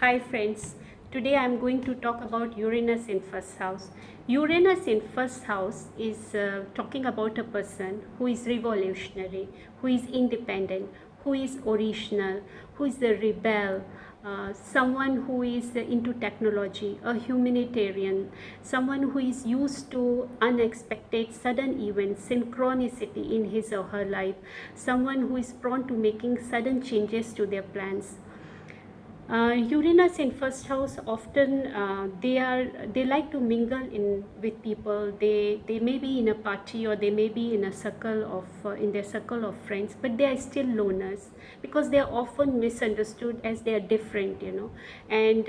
Hi friends, today I am going to talk about Uranus in first house. Uranus in first house is talking about a person who is revolutionary, who is independent, who is original, who is a rebel, someone who is into technology, a humanitarian, someone who is used to unexpected sudden events, synchronicity in his or her life, someone who is prone to making sudden changes to their plans. Uranus in first house often they like to mingle in with people. They may be in a party or they may be in a circle of in their circle of friends, but they are still loners because they are often misunderstood as they are different, And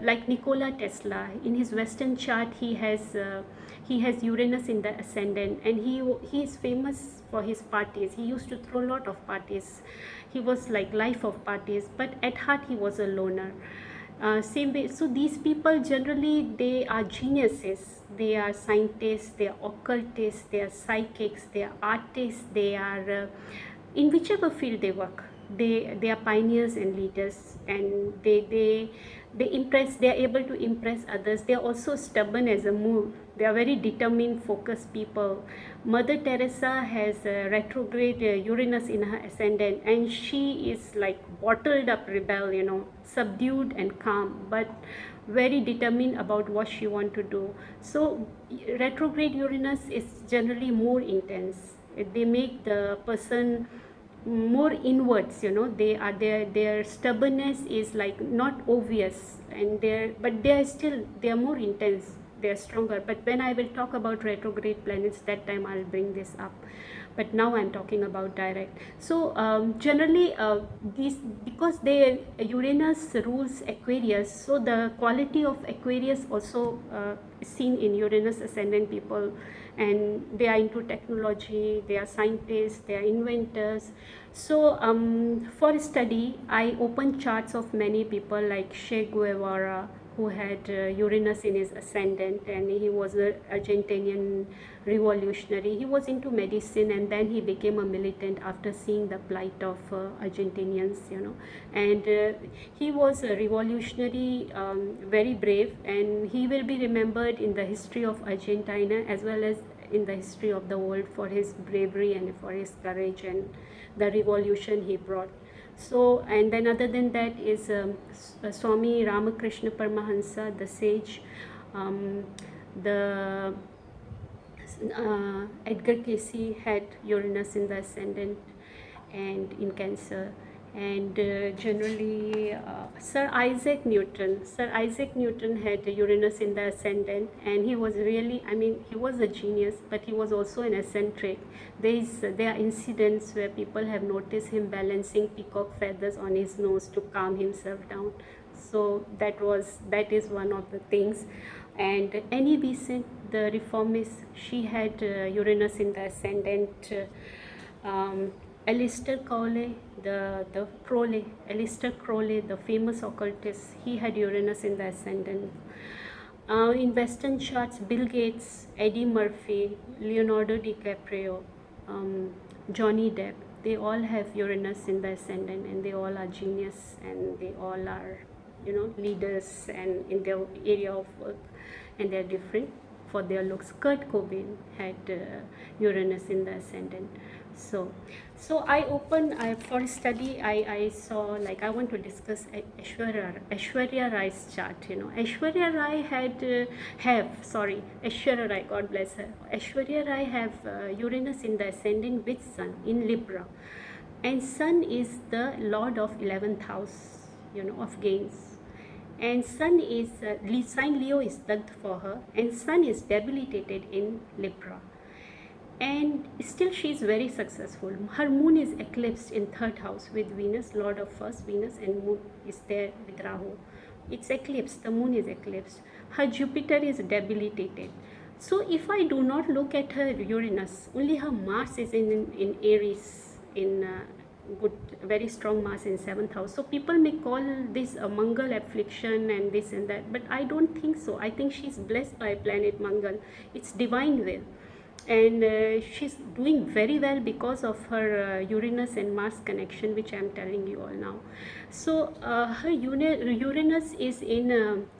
like Nikola Tesla, in his Western chart, he has Uranus in the ascendant, and he is famous for his parties. He used to throw a lot of parties. He was like life of parties, but at heart he was a loner. Same way, so these people generally they are geniuses. They are scientists, they are occultists, they are psychics, they are artists, they are in whichever field they work. They are pioneers and leaders, and they impress. They are able to impress others. They are also stubborn as a mule. They are very determined, focused people. Mother Teresa has a retrograde Uranus in her ascendant, and she is like bottled up rebel, subdued and calm, but very determined about what she want to do. So retrograde Uranus is generally more intense. They make the person more inwards, their stubbornness is like not obvious, and they are more intense, they are stronger. But when I will talk about retrograde planets, that time I'll bring this up, but now I'm talking about direct. So generally these, because they Uranus rules Aquarius, so the quality of Aquarius also is seen in Uranus ascendant people, and they are into technology, they are scientists, they are inventors. So for study I opened charts of many people like Che Guevara, who had Uranus in his ascendant, and he was an Argentinian revolutionary. He was into medicine, and then he became a militant after seeing the plight of Argentinians, and he was a revolutionary, very brave, and he will be remembered in the history of Argentina as well as in the history of the world for his bravery and for his courage and the revolution he brought. So, and then other than that is Swami Ramakrishna Paramahansa, the sage, um, the Edgar Casey had Uranus in the ascendant and in Cancer, and generally Sir Isaac Newton had Uranus in the ascendant, and he was really, I mean, he was a genius, but he was also an eccentric. There are incidents where people have noticed him balancing peacock feathers on his nose to calm himself down. So that is one of the things. And Annie Besant, the reformist, she had Uranus in the ascendant. Aleister Crowley, Aleister Crowley, the famous occultist, he had Uranus in the ascendant. In Western charts, Bill Gates, Eddie Murphy, Leonardo DiCaprio, Johnny Depp, they all have Uranus in the ascendant, and they all are genius, and they all are, leaders and in their area of work, and they're different for their looks. Kurt Cobain had Uranus in the ascendant. So for study. I saw, like, I want to discuss Aishwarya Rai's chart. Aishwarya Rai Aishwarya Rai, God bless her. Aishwarya Rai have Uranus in the ascendant with Sun in Libra, and Sun is the Lord of 11th house, of gains. And Sun is sign Leo is dugged for her, and Sun is debilitated in Libra, and still she is very successful. Her moon is eclipsed in third house with Venus, Lord of first Venus, and moon is there with Rahu. It's eclipsed, the moon is eclipsed. Her Jupiter is debilitated. So if I do not look at her Uranus, only her Mars is in Aries, in good, very strong Mars in 7th house. So people may call this a Mangal affliction and this and that, but I don't think so. I think she's blessed by planet Mangal. It's divine will. and she's doing very well because of her Uranus and Mars connection, which I'm telling you all now. So her Uranus is in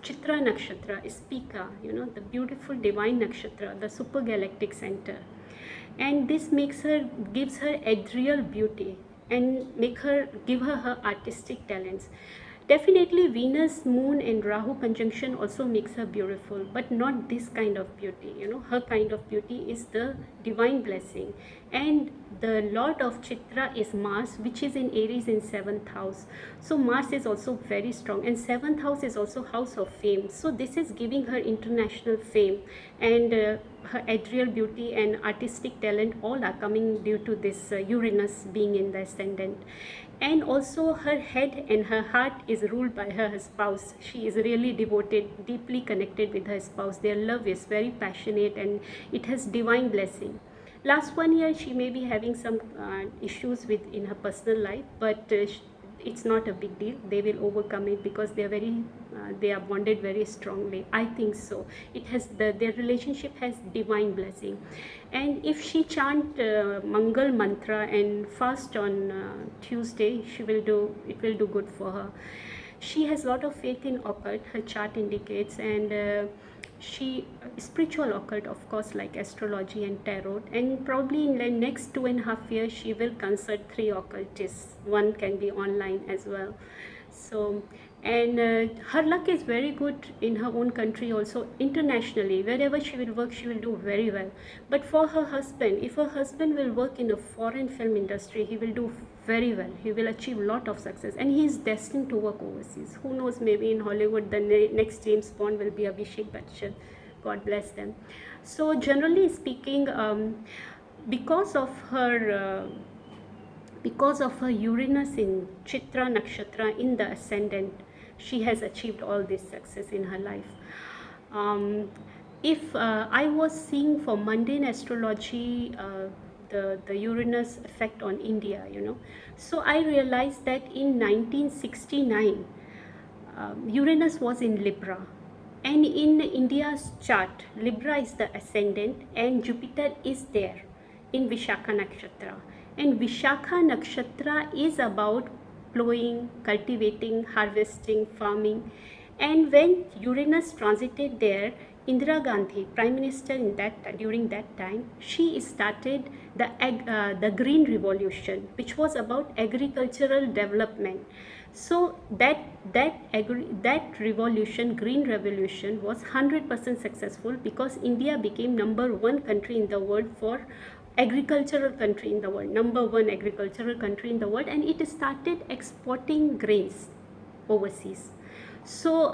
Chitra Nakshatra, is Pika, the beautiful divine nakshatra, the supergalactic center, and this gives her ethereal beauty and give her artistic talents. Definitely Venus, Moon and Rahu conjunction also makes her beautiful, but not this kind of beauty. Her kind of beauty is the divine blessing. And the Lord of Chitra is Mars, which is in Aries in 7th house. So Mars is also very strong, and 7th house is also house of fame. So this is giving her international fame, and her ethereal beauty and artistic talent all are coming due to this Uranus being in the ascendant. And also her head and her heart is ruled by her spouse. She is really devoted, deeply connected with her spouse. Their love is very passionate and it has divine blessing. Last 1 year she may be having some issues in her personal life, but it's not a big deal. They will overcome it because they are bonded very strongly. I think so. Their relationship has divine blessing. And if she chant Mangal mantra and fast on Tuesday, it will do good for her. She has a lot of faith in occult, her chart indicates, and she spiritual occult, of course, like astrology and tarot. And probably in the next 2.5 years she will consult 3 occultists. One can be online as well. So, and her luck is very good in her own country, also internationally. Wherever she will work, she will do very well. But for her husband, if her husband will work in a foreign film industry, he will do very well. He will achieve a lot of success, and he is destined to work overseas. Who knows, maybe in Hollywood the next James Bond will be Abhishek Bachchan. God bless them. So generally speaking, because of her Uranus in Chitra Nakshatra in the ascendant, she has achieved all this success in her life. If I was seeing for mundane astrology the Uranus effect on India, so I realized that in 1969 Uranus was in Libra, and in India's chart Libra is the ascendant and Jupiter is there in Vishakha Nakshatra. And Vishakha Nakshatra is about plowing, cultivating, harvesting, farming. And when Uranus transited there, Indira Gandhi, Prime Minister during that time, she started the Green Revolution, which was about agricultural development. So that revolution, Green Revolution, was 100% successful because India became #1 country in the world for agricultural country in the world, #1 agricultural country in the world, and it started exporting grains overseas. So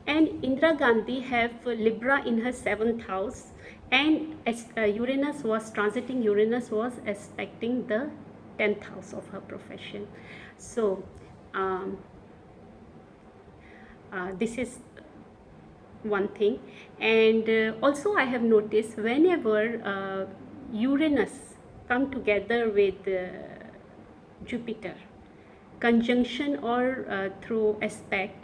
and Indira Gandhi have Libra in her 7th house, and as Uranus was transiting, Uranus was aspecting the 10th house of her profession. So this is one thing. And also I have noticed whenever Uranus come together with Jupiter, conjunction or through aspect,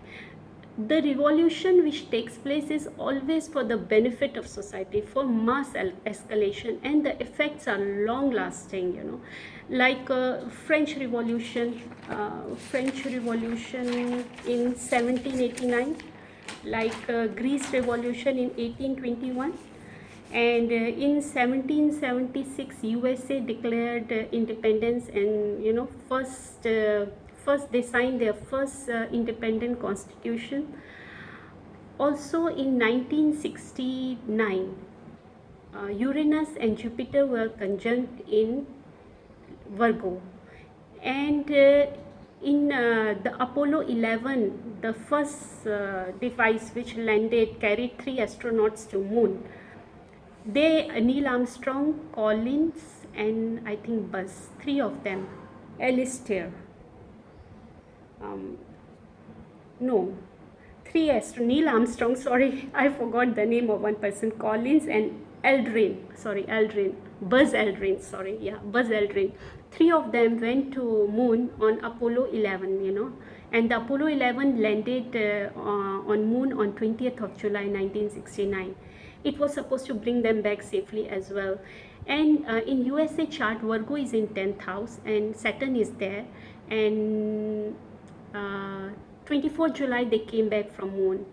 the revolution which takes place is always for the benefit of society, for mass escalation, and the effects are long lasting, like French Revolution in 1789, like Greece Revolution in 1821, and in 1776 USA declared independence, and first they signed their first independent constitution. Also in 1969 Uranus and Jupiter were conjunct in Virgo, and in the Apollo 11, the first device which carried 3 astronauts to moon. Neil Armstrong, Collins, and I think Buzz, 3 of them. Alistair. Neil Armstrong, sorry, I forgot the name of one person. Collins and Buzz Aldrin. 3 of them went to moon on Apollo 11, and the Apollo 11 landed on moon on 20th of July 1969. It was supposed to bring them back safely as well. And in USA chart, Virgo is in 10th house and Saturn is there. And 24th July they came back from moon.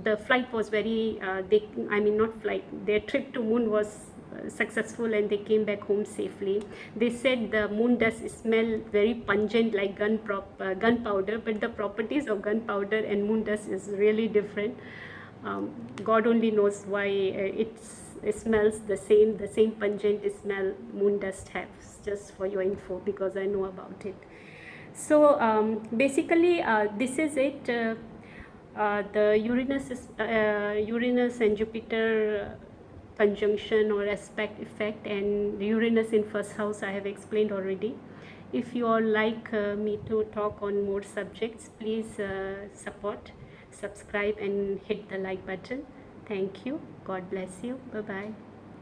The flight was very not flight, their trip to moon was successful and they came back home safely. They said the moon does smell very pungent like gunpowder, but the properties of gunpowder and moon dust is really different. God only knows why it smells the same pungent smell moon dust has. Just for your info, because I know about it. So basically this is it. The Uranus and Jupiter conjunction or aspect effect, and Uranus in first house I have explained already. If you all like me to talk on more subjects, please support, subscribe and hit the like button. Thank you. God bless you. Bye bye.